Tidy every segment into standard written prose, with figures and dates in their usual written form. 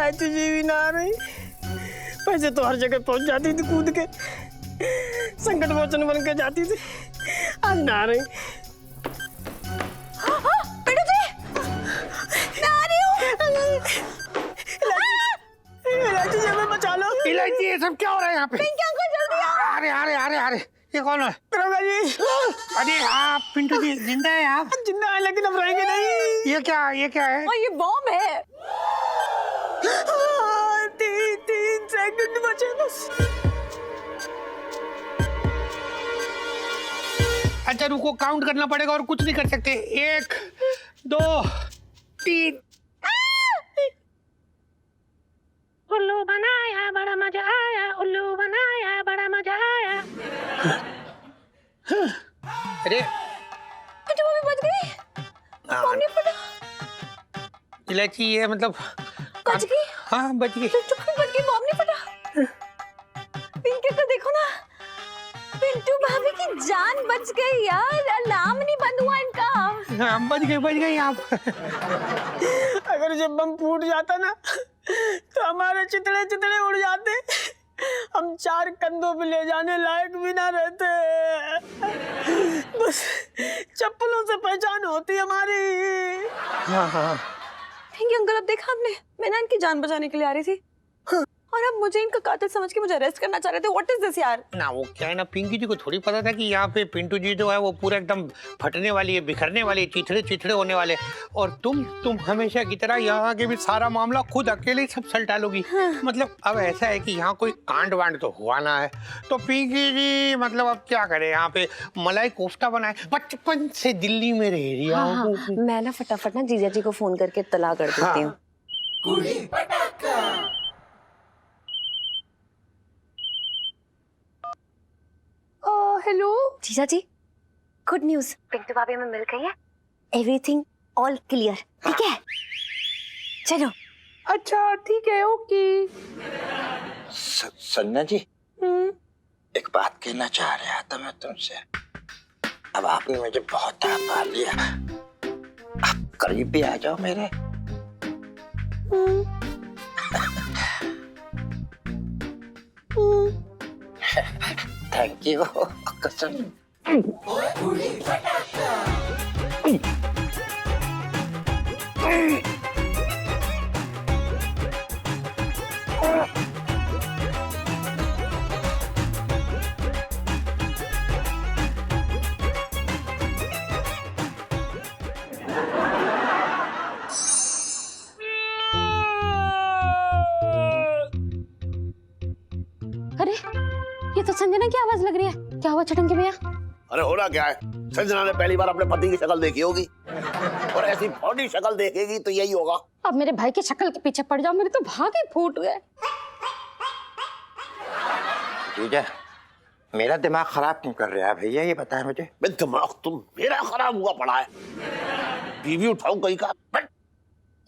इलायची जी भी ना आ रही। पैसे तो हर जगह पहुंच जाती थी कूद के, संकट मोचन बन के जाती थी, आज ना आ रही। पिंटू जी, मैं आ रही हूँ। इलायची जी हमें बचा लो। इलायची ये सब क्या हो रहा है यहाँ पे? पिंकी अंकल जल्दी आओ। अरे अरे अरे अरे ये कौन है? दरोगा जी। अरे आप पिंटू जी जिंदा है आप? जिंदा है लेकिन अब रहेंगे नहीं। ये क्या है? और ये बॉम्ब है। 3 सेकंड बचे बस। अच्छा रुको, काउंट करना पड़ेगा और कुछ नहीं कर सकते। 1 2 3। उल्लू बनाया बड़ा मजा आया, उल्लू बनाया बड़ा मजा आया। अरे पिंटू भाभी बच गई। बॉम्ब नहीं फटा। इलायची ये मतलब बच गई। हाँ बच गई। पिंटू भाभी बच गई, बॉम्ब नहीं फटा। पिंकी को देखो ना, पिंटू भाभी की जान बच गई यार। अलार्म नहीं बंद हुआ इनका। हाँ बच गई आप। अगर जब बम फूट जाता ना तो हमारे चितड़े चितड़े उड़ जाते, हम 4 कंधों पे ले जाने लायक भी ना रहते। बस चप्पलों से पहचान होती हमारी। हाँ पिंकी अंकल, अब देखा आपने, मैं ना इनकी जान बचाने के लिए आ रही थी और अब मुझे इनका कातिल समझ के मुझे अरेस्ट करना चाह रहे थे। व्हाट इज दिस यार? ना वो क्या है ना, पिंकी जी को थोड़ी पता था कि यहाँ पे पिंटू जी जो है वो पूरा एकदम फटने वाली है, बिखरने वाली है, चिथड़े होने वाले। और तुम हमेशा की तरह यहाँ आके भी सारा मामला खुद अकेले ही सब सलटा लोगी। मतलब अब ऐसा है कि यहाँ कोई कांड वांड तो हुआ ना है, तो पिंकी जी मतलब अब क्या करे, यहाँ पे मलाई कोफ्ता बनाए, बचपन से दिल्ली में रह रही है। हाँ, मैं ना फटाफट ना जीजा जी को फोन करके इत्तला कर देती हूँ। हेलो जीजा जी, गुड न्यूज, पिंटू भाभी में मिल गई है। Everything all clear. ठीक है, चलो। अच्छा ठीक है, ओके। सन्ना जी, एक बात कहना चाह रहा था मैं तुमसे। अब आपने मुझे बहुत तड़पा लिया, आप करीब भी आ जाओ मेरे। थैंक यू कसम। अरे ये तो संजना की आवाज लग रही है। क्या हुआ चटंके भैया? अरे हो रहा क्या है, संजना ने पहली बार अपने पति की शक्ल देखी होगी और ऐसी बॉडी शक्ल देखेगी तो यही होगा। अब मेरे भाई की शक्ल के पीछे पड़ जाओ, मेरे तो भाग ही फूट गए। जीजा, मेरा दिमाग खराब क्यों कर रहा है भैया, ये बताएं मुझे। दिमाग तुम मेरा खराब हुआ पड़ा है, बीवी उठाऊं कहीं का।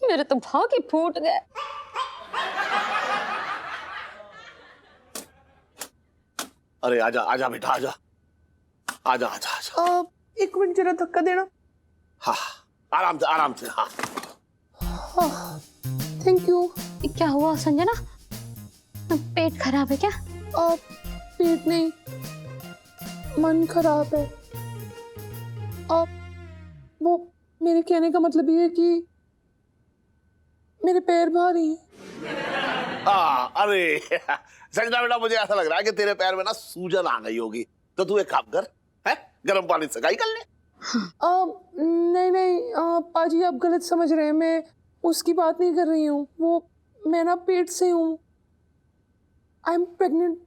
मेरे तो भाग ही फूट गए। अरे आजा आजा बेटा, आजा आजा आजा आजा। 1 मिनट जरा धक्का देना। हाँ आराम से हाँ। Thank you. क्या हुआ संजना, पेट खराब है क्या? पेट नहीं, मन खराब है। वो मेरे कहने का मतलब ये है कि मेरे पैर भारी हैं। अरे संजना बेटा, मुझे ऐसा लग रहा है कि तेरे पैर में ना सूजन आ गई होगी, तो तू एक काम कर, है गर्म पानी से सेकाई कर ले। नहीं पाजी, आप गलत समझ रहे हैं, मैं उसकी बात नहीं कर रही हूँ। वो मैं ना पेट से हूँ, आई एम प्रेग्नेंट।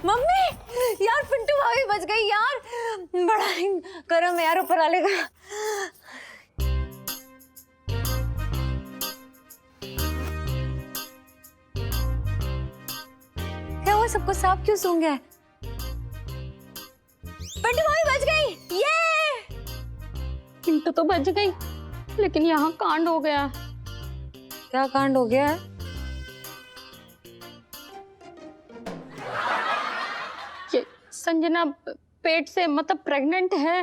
मम्मी यार, पिंटू भाभी बच गई यार। बड़ा ही गरम है यार ऊपर वाले का। क्या हुआ, सबको सांप क्यों सूंघ गया? पिंटू भाभी बच गई, ये। पिंटू तो बच गई, लेकिन यहाँ कांड हो गया। क्या कांड हो गया है? संजना पेट से मतलब प्रेग्नेंट है।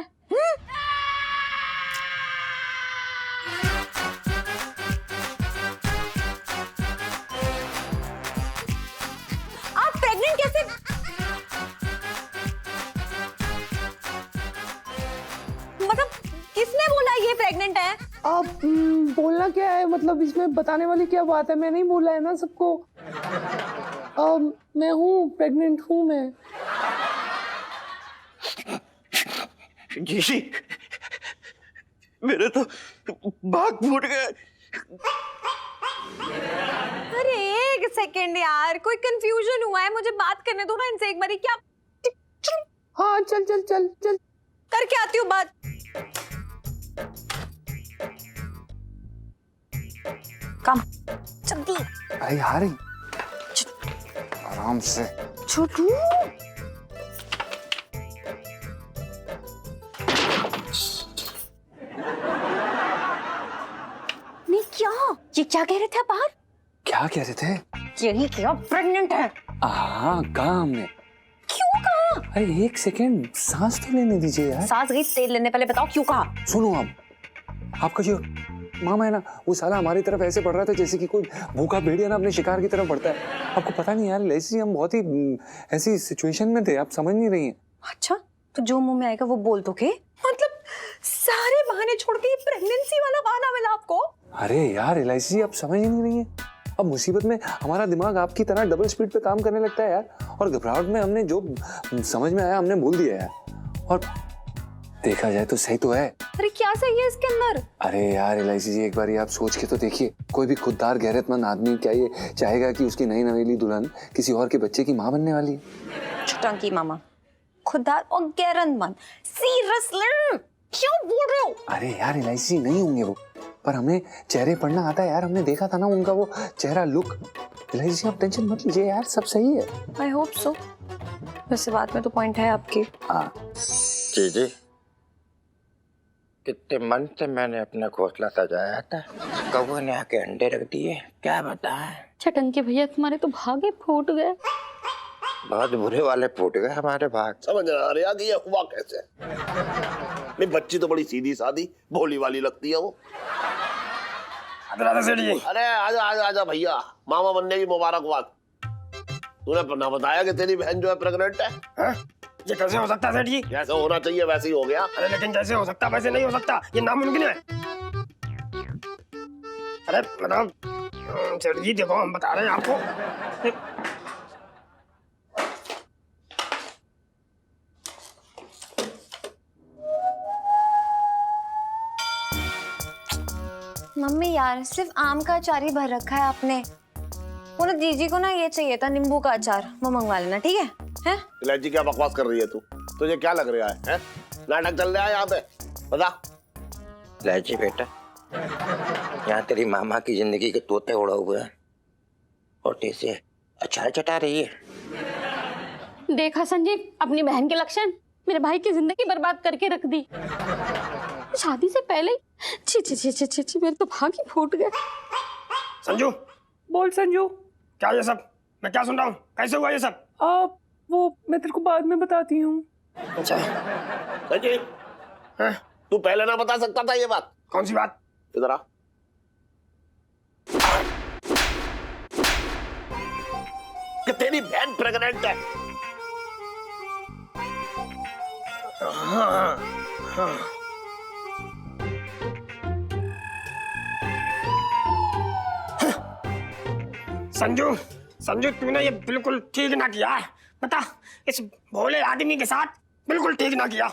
आप प्रेग्नेंट कैसे? मतलब किसने बोला ये प्रेग्नेंट है? अब बोलना क्या है, मतलब इसमें बताने वाली क्या बात है? मैं नहीं बोला है ना सबको। मैं हूँ, प्रेग्नेंट हूँ मैं। जी मेरे तो भाग फूट गए। अरे एक सेकेंड यार, कोई कंफ्यूजन हुआ है, मुझे बात करने दो ना इनसे एक बारी। क्या? हाँ चल चल चल चल करके आती हूँ बात। कम जल्दी। अरे यार आराम से। छोटू नहीं, क्या ये क्या कह रहे थे आप बाहर? क्या कह रहे थे? यही क्या प्रेग्नेंट है? हाँ कहा हमने। क्यों कहा? अरे एक सेकेंड सांस तो लेने दीजिए यार। सांस गई तेल लेने, पहले बताओ क्यों कहा? सुनो आप, आपका जो मामा है ना, वो साला हमारी तरफ ऐसे बढ़ रहा था जैसे कि कोई भूखा भेड़िया ना अपने शिकार की तरफ बढ़ता है। आपको पता नहीं यार, ऐसी हम बहुत ही ऐसी सिचुएशन में थे, आप समझ नहीं रही हैं। अच्छा तो जो मुंह में आएगा वो बोल दोगे? मतलब सारे बहाने छोड़ के ये प्रेगनेंसी वाला बहाना मिला आपको? अरे यार LIC आप समझ ही नहीं रही है। अब मुसीबत में हमारा दिमाग आपकी तरह डबल स्पीड पे काम करने लगता है यार, और घबराहट में हमने जो समझ में आया हमने बोल दिया यार। और देखा जाए तो सही तो है। अरे क्या सही है इसके अंदर? अरे यार LIC जी एक बार आप सोच के तो देखिए, कोई भी खुददार गैरतमंद आदमी क्या ये चाहेगा कि उसकी नई नवेली दुल्हन किसी और के बच्चे की माँ बनने वाली है? छुटंकी मामा, खुददार और गैरतमंद, सीरियसली क्यों बोल रहे हो? अरे यार LIC जी नहीं होंगे वो, पर हमें चेहरे पढ़ना आता है यार, हमने देखा था ना उनका वो चेहरा लुक। LIC जी आप टेंशन मत लीजिए यार, सब सही है। I hope so. वैसे बात में तो पॉइंट है आपकी। हाँ जी कितने मन से मैंने अपना घोंसला सजाया था, कौवे ने आके अंडे रख दिए, क्या बताएं। छटंकी भैया तुम्हारे तो भागे फूट गए। बहुत बुरे वाले फूट गए हमारे भाग। समझ आ रहा कि ये हुआ कैसे। नहीं बच्ची तो बड़ी सीधी सादी भोली वाली लगती है वो। अरे आजा आजा आजा भैया, मामा बनने की मुबारकबाद। तूने ना बताया कि तेरी बहन जो है प्रेग्नेंट है? ये कैसे हो सकता है सेठ जी? जैसे होना चाहिए वैसे ही हो गया। अरे लेकिन जैसे हो सकता वैसे नहीं हो सकता, ये नामुमकिन है। अरे मतलब सेठ जी देखो, हम बता रहे हैं आपको। मम्मी यार सिर्फ आम का अचार ही भर रखा है आपने। वो ना दीदी को ना ये चाहिए था नींबू का अचार, वो मंगवा लेना ठीक है? हैं? इलायची क्या बकवास कर रही है तू? तुझे क्या लग रहा है? नाटक चल रहा है यहाँ पे, बता। लाजी बेटा, यहाँ तेरी मामा की जिंदगी के तोते उड़ा हुए हैं और तेरे अचार चटा रही है। देखा संजीव अपनी बहन के लक्षण, मेरे भाई की जिंदगी बर्बाद करके रख दी शादी से पहले ही। छी छी छी छी छी छी, मेरे तो भाग ही फूट गए। संजू बोल संजू, क्या ये सब मैं क्या सुन रहा हूँ? कैसे हुआ ये सब? वो मैं तेरे को बाद में बताती हूँ। अच्छा संजय, तू पहले ना बता सकता था ये बात? कौन सी बात? इधर आ। कि तेरी बहन प्रेग्नेंट है। हाँ हाँ संजू संजू तूने ये बिल्कुल ठीक ना किया। पता, इस भोले आदमी के साथ बिल्कुल ठीक ना किया,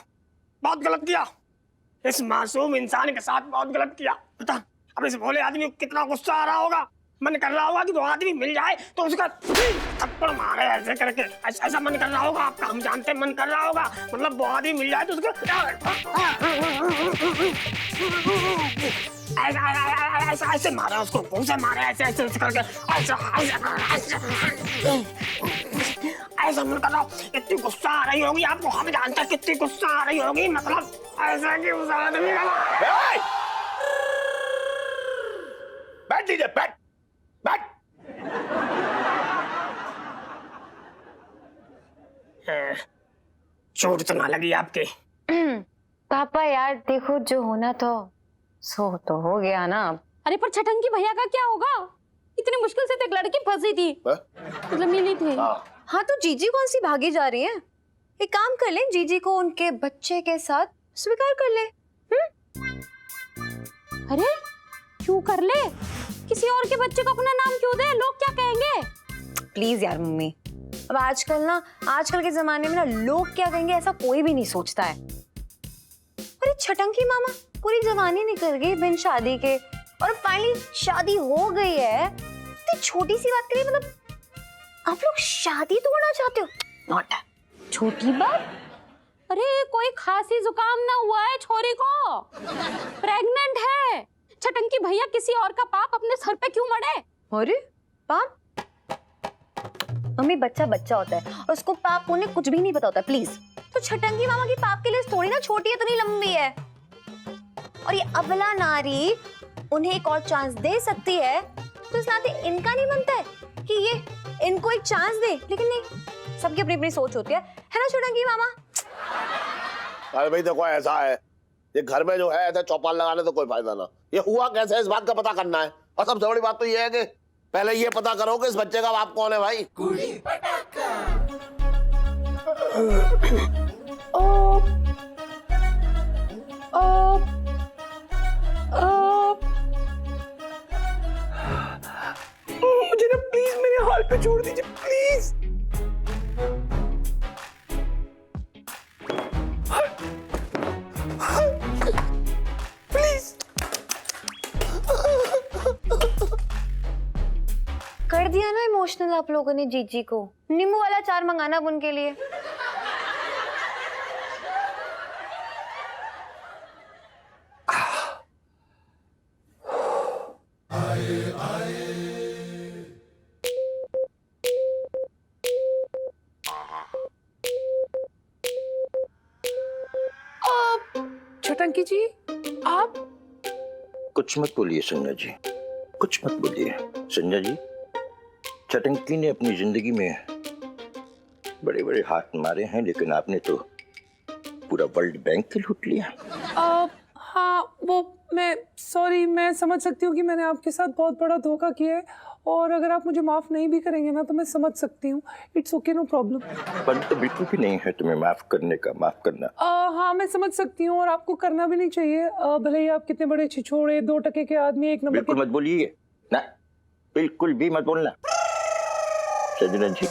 बहुत गलत किया। इस मासूम इंसान के साथ बहुत गलत किया। पता अब इस भोले आदमी को कितना गुस्सा आ रहा होगा, मन कर रहा होगा कि वो आदमी मिल जाए तो उसका थप्पड़ मारे ऐसे करके। ऐसा मन कर रहा होगा आपका, हम जानते हैं मन कर रहा होगा। मतलब वो आदमी मिल जाए तो उसको ऐसा ऐसे मारा, उसको मुंह से मारा, ऐसे ऐसे करके ऐसा ऐसा मन कर रहा। कितनी गुस्सा आ रही होगी आपको, हम जानते हैं कितनी गुस्सा आ रही होगी। मतलब ऐसा कि उस आदमी का बैठ लीजिए, बैठ बैठ। चोट तो ना लगी आपके? पापा यार देखो, जो होना तो सो तो हो गया ना। अरे पर छटंकी भैया का क्या होगा? इतनी मुश्किल से तो एक लड़की फंसी थी, मतलब मिली थी। हाँ तो जीजी कौन सी भागी जा रही है? एक काम कर ले, जीजी को उनके बच्चे के साथ स्वीकार कर ले। अरे क्यों कर ले? किसी और के बच्चे को अपना नाम क्यों दे? लोग क्या कहेंगे? प्लीज यार मम्मी, अब आजकल के जमाने में ना लोग क्या कहेंगे ऐसा कोई भी नहीं सोचता है। अरे छटंकी मामा पूरी जवानी निकल गई बिन शादी के, और फाइनली शादी हो गई है। तो छोटी सी बात के लिए मतलब आप लोग शादी तोड़ना चाहते हो? नॉट छोटी बात। अरे कोई खांसी जुकाम ना हुआ है छोरी को, प्रेग्नेंट है। छटंकी भैया किसी और का पाप अपने सर पे क्यों मढ़े? अरे पाप? मम्मी बच्चा बच्चा होता है और उसको पाप पुण्य कुछ भी नहीं पता होता। प्लीज, तो छटंकी मामा की पाप की लिस्ट थोड़ी ना छोटी है, इतनी लंबी है। और ये अबला नारी उन्हें एक और चांस दे सकती है, तो इस नाते इनका नहीं बनता है कि ये इनको एक चांस दे? लेकिन नहीं, सबकी अपनी अपनी सोच होती है ना छटंकी मामा? अरे भाई देखो, ऐसा है ये घर में जो है ऐसा चौपाल लगाने तो कोई फायदा ना। ये हुआ कैसे, इस बात का पता करना है। और सबसे बड़ी बात तो ये है कि पहले ये पता करो कि इस बच्चे का बाप कौन है भाई। मुझे ना प्लीज मेरे हॉल पे छोड़ दीजिए, प्लीज। कर दिया ना इमोशनल आप लोगों ने जीजी को। नींबू वाला अचार मंगाना अब उनके लिए। छटंकी जी आप? कुछ मत बोलिए संजना जी, कुछ मत बोलिए संजना जी। छटंकी ने अपनी जिंदगी में बड़े बड़े हाथ मारे हैं, लेकिन आपने तो पूरा वर्ल्ड बैंक लूट लिया। हाँ वो मैं सॉरी, मैं समझ सकती हूँ कि मैंने आपके साथ बहुत बड़ा धोखा किया है, और अगर आप मुझे माफ नहीं भी करेंगे ना तो मैं समझ सकती हूँ। It's okay, no problem. पर तो बिल्कुल भी नहीं है तुम्हें माफ करने का, माफ करना। हाँ मैं समझ सकती हूँ, और आपको करना भी नहीं चाहिए। भले ही आप कितने बड़े छिछोड़े 2 टके के आदमी, 1 नंबर बिल्कुल मत बोलिए ना, बिल्कुल भी मत बोलना संजना जी।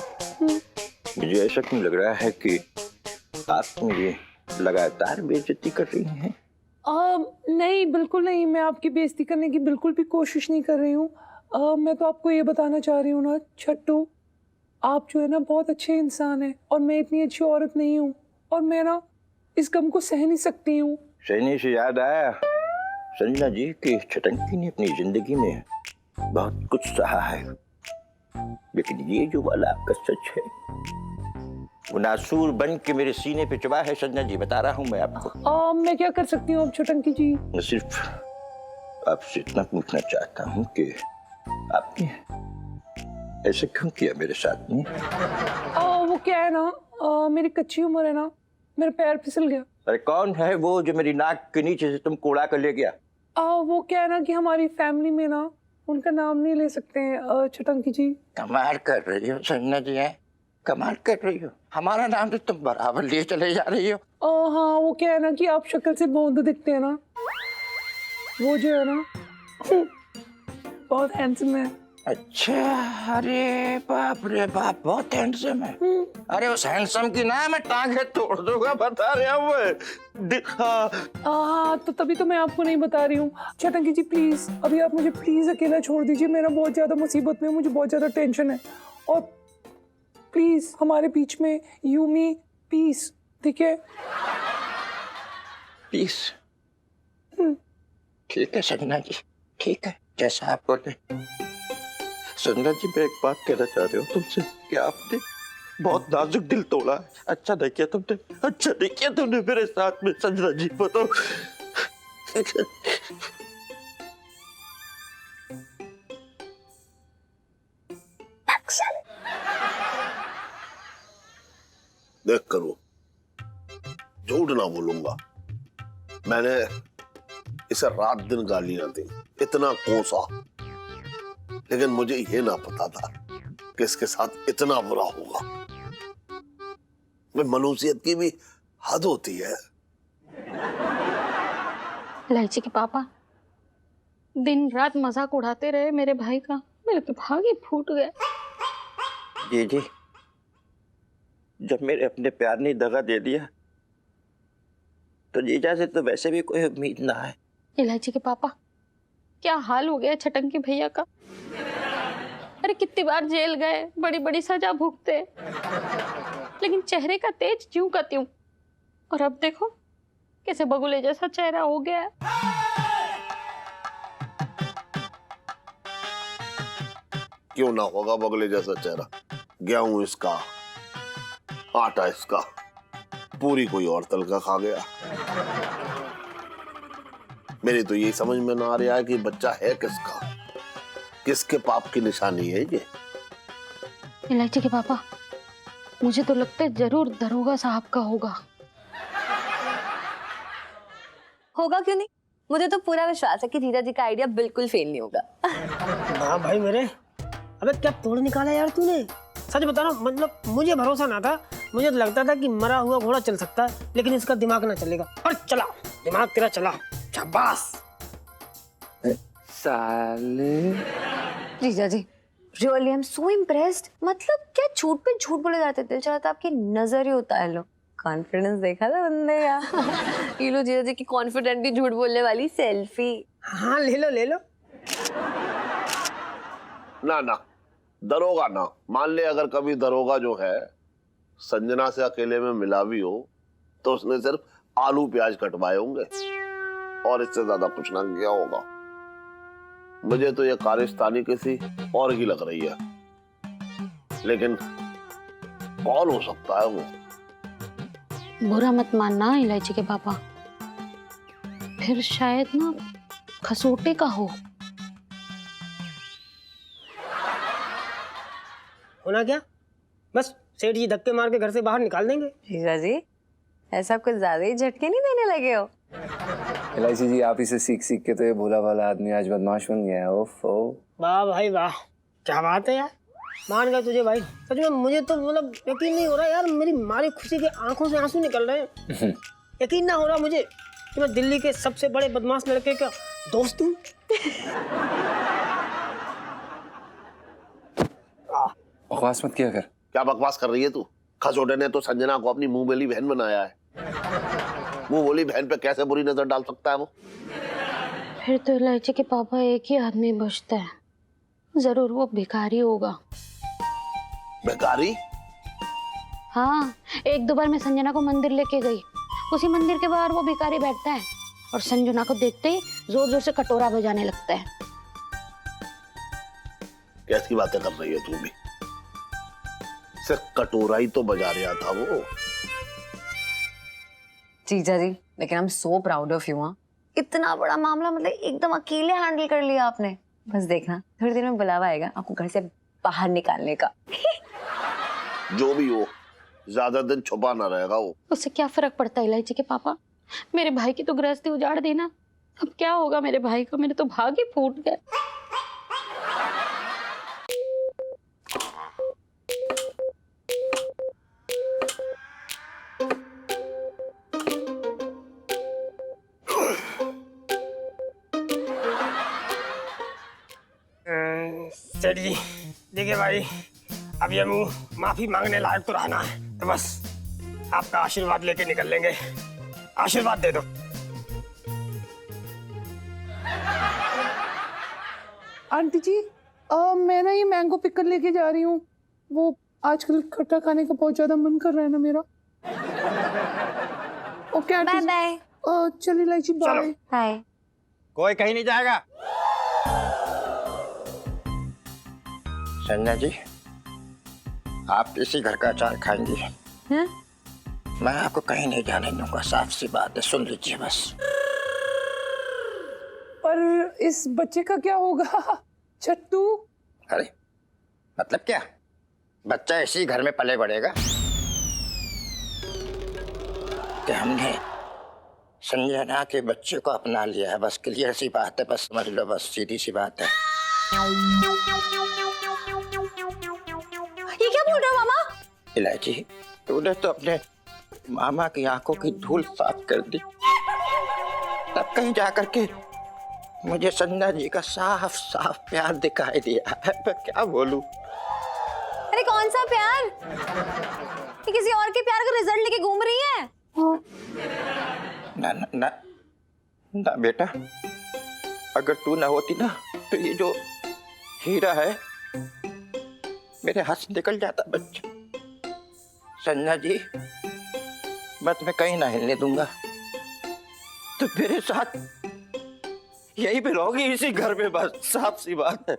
मुझे ऐसा क्यों लग रहा है कि आप मुझे लगातार बेइज्जती कर रही हैं? नहीं बिल्कुल नहीं, मैं आपकी बेइज्जती करने की बिल्कुल भी कोशिश नहीं कर रही हूँ। मैं तो आपको ये बताना चाह रही हूँ ना छट्टू, आप जो है ना बहुत अच्छे इंसान हैं, और मैं इतनी अच्छी औरत नहीं हूँ, और मैं ना इस गम को सह नहीं सकती हूँ। सहने से याद आया संजना जी कि छटंकी ने अपनी जिंदगी में बहुत कुछ सहा है, लेकिन ये जो वाला आपका सच है वो नासूर बन के मेरे सीने पे चुभा है संजना जी, बता रहा हूँ मैं आपको। मैं क्या कर सकती हूँ अब छटंकी जी? मैं सिर्फ आपसे इतना पूछना चाहता हूँ कि आपने ऐसे क्यों किया मेरे साथ में? वो क्या है ना, मेरी कच्ची उम्र है ना, मेरा पैर फिसल गया। अरे कौन है वो जो मेरी नाक के नीचे से तुमको उड़ा कर ले गया? वो क्या है ना कि हमारी फैमिली में ना उनका नाम नहीं ले सकते हैं छटंकी जी। कमाल कर रही हो संजना जी, है कमाल कर रही हो। हमारा नाम तो तुम बराबर लिए चले जा रही हो। हाँ वो क्या है ना कि आप शक्ल से बोंद दिखते हैं ना, वो जो है ना बहुत हैंडसम है। अच्छा, अरे बाप रे बाप, बहुत हैंडसम है। अरे उस हैंडसम की ना मैं टांगे तोड़ दूंगा, बता रहे हो। हाँ तो तभी तो मैं आपको नहीं बता रही हूँ। छटंकी जी प्लीज, अभी आप मुझे प्लीज अकेला छोड़ दीजिए, मेरा बहुत ज्यादा मुसीबत में, मुझे बहुत ज्यादा टेंशन है, और प्लीज हमारे बीच में यू मी पीस, ठीक है? पीस? ठीक है संजना जी, ठीक है, जैसा आप बोले। संजना जी मैं एक बात कहना चाह रही हूँ तुमसे कि आपने बहुत नाजुक दिल तोड़ा है। अच्छा नहीं किया तुमने, अच्छा नहीं किया तुमने मेरे साथ में संजना जी, बताओ। देख करो ना बोलूंगा। मैंने इसे रात दिन गालियां दी, इतना कोसा, लेकिन मुझे ये ना पता था कि इसके साथ इतना बुरा होगा। मनुष्यत की भी हद होती है। इलायची के पापा दिन रात मजाक उड़ाते रहे मेरे भाई का, मेरे तो भाग ही फूट गए। जी, जब मेरे अपने प्यार ने दगा दे दिया तो जीजा से तो वैसे भी कोई उम्मीद ना है। इलायची के पापा क्या हाल हो गया छटंकी भैया का। अरे कितनी बार जेल गए, बड़ी बड़ी सजा भुगते, लेकिन चेहरे का तेज ज्यों का त्यों। और अब देखो कैसे बगुले जैसा चेहरा हो गया है। क्यों ना होगा बगले जैसा चेहरा? गेहूं इसका, आटा इसका, पूरी कोई और तलका खा गया। मेरी तो ये समझ में ना आ रहा है कि बच्चा है किसका, किसके पाप की निशानी है ये। इलायची के पापा मुझे तो लगता है जरूर दरोगा साहब का होगा। होगा क्यों नहीं, मुझे तो पूरा विश्वास है कि जीजा जी का आइडिया बिल्कुल फेल नहीं होगा। वाह भाई मेरे, अबे क्या तोड़ निकाला यार तूने। सच बता रहा हूँ, मतलब मुझे भरोसा ना था। मुझे तो लगता था कि मरा हुआ घोड़ा चल सकता है, लेकिन इसका दिमाग ना चलेगा। और चला, दिमाग तेरा चला, शाबाश। साले जीजा जी really I am so impressed. मतलब क्या झूठ पे झूठ बोले जाते, दिल चाहता आपकी नजर ही उतार लो। कॉन्फिडेंस देखा था बंदे का। ये लो जीजा जी की कॉन्फिडेंटली झूठ बोलने वाली सेल्फी। हाँ ले लो ले लो। ना दरोगा ना मान ले, अगर कभी दरोगा जो है संजना से अकेले में मिला भी हो तो उसने सिर्फ आलू प्याज कटवाए होंगे और इससे ज्यादा कुछ ना किया होगा। मुझे तो ये कारिस्तानी किसी और की लग रही है, लेकिन कौन हो सकता है वो? बुरा मत मानना इलायची के पापा, फिर शायद ना खसोटे का हो। होना क्या, बस सेठ जी धक्के मार के घर से बाहर निकाल देंगे। जीजा जी ऐसा कुछ ज्यादा ही झटके नहीं देने लगे हो? इलायची जी, आप इसे सीख सीख के तो ये भोला भाला आदमी आज बदमाश बन गया है। ओफो। वाह भाई वाह, क्या बात है यार, मान गया तुझे भाई। सच में मुझे तो मतलब यकीन नहीं हो रहा यार, मेरी मारी खुशी के आंखों से आंसू निकल रहे हैं। यकीन ना हो रहा मुझे कि मैं दिल्ली के सबसे बड़े बदमाश लड़के का दोस्त हूँ। बकवास मत किया कर। क्या बकवास कर रही है तू? खसोटे ने तो संजना को अपनी मुंह बोली बहन बनाया है। मुंह बोली बहन पे कैसे बुरी नजर डाल सकता है वो? फिर तो इलायची के पापा एक ही आदमी बचता है, जरूर वो भिखारी होगा। भिखारी? हाँ, एक दो बार मैं संजना को मंदिर लेके गई, उसी मंदिर के बाहर वो भिखारी बैठता है और संजना को देखते ही जोर जोर से कटोरा बजाने लगता है। कैसी बातें कर रही है तू भी? सिर्फ कटोरा ही तो बजा रहा था वो। जीजा जी लेकिन आई am so proud of you. हाँ, इतना बड़ा मामला मतलब एकदम अकेले हैंडल कर लिया आपने। बस देखना थोड़ी देर में बुलावा आएगा आपको घर से बाहर निकालने का। जो भी हो, ज्यादा दिन छुपा ना रहेगा वो। उससे क्या फर्क पड़ता है इलायची के पापा, मेरे भाई की तो गृहस्थी उजाड़ देना। अब क्या होगा मेरे भाई को, मेरे तो भाग ही फूट गए। सेठ जी देखिए भाई, अब ये मुंह माफी मांगने लायक तो रहना है, तो बस आपका आशीर्वाद लेके निकल लेंगे। आशीर्वाद दे दो। आंटी जी मैं ना ये मैंगो पिकल लेके जा रही हूँ। वो आजकल खट्टा खाने का बहुत ज्यादा मन कर रहा है ना मेरा। Okay aunty bye bye. चलिए इलायची बाय। हाय। कोई कहीं नहीं जाएगा। संजना जी, आप इसी घर का अचार खाएंगी। हाँ? मैं आपको कहीं नहीं जाने दूंगा, साफ सी बात है, सुन लीजिए बस। पर इस बच्चे का क्या होगा छट्टू? अरे मतलब क्या, बच्चा इसी घर में पले बढ़ेगा। कि हमने संजना के बच्चे को अपना लिया है। बस क्लियर सी बात है, बस समझ लो, बस सीधी सी बात है। ये क्या बोल रहे हो मामा? इलायची, तूने तो अपने मामा की आंखों की धूल साफ कर दी, तब कहीं जाकर के मुझे संजना जी का साफ साफ प्यार दिखाई दिया है। मैं क्या बोलूं? अरे कौन सा प्यार? ये किसी और के प्यार का रिजल्ट लेके घूम रही है? ना ना ना ना बेटा, अगर तू ना होती ना तो ये जो हीरा है मेरे हाथ से निकल जाता बच्चा। संजना जी, मैं तुम्हें कहीं ना हिलने दूंगा। तो मेरे साथ यही पे रहोगी, इसी घर में, बस साफ सी बात है।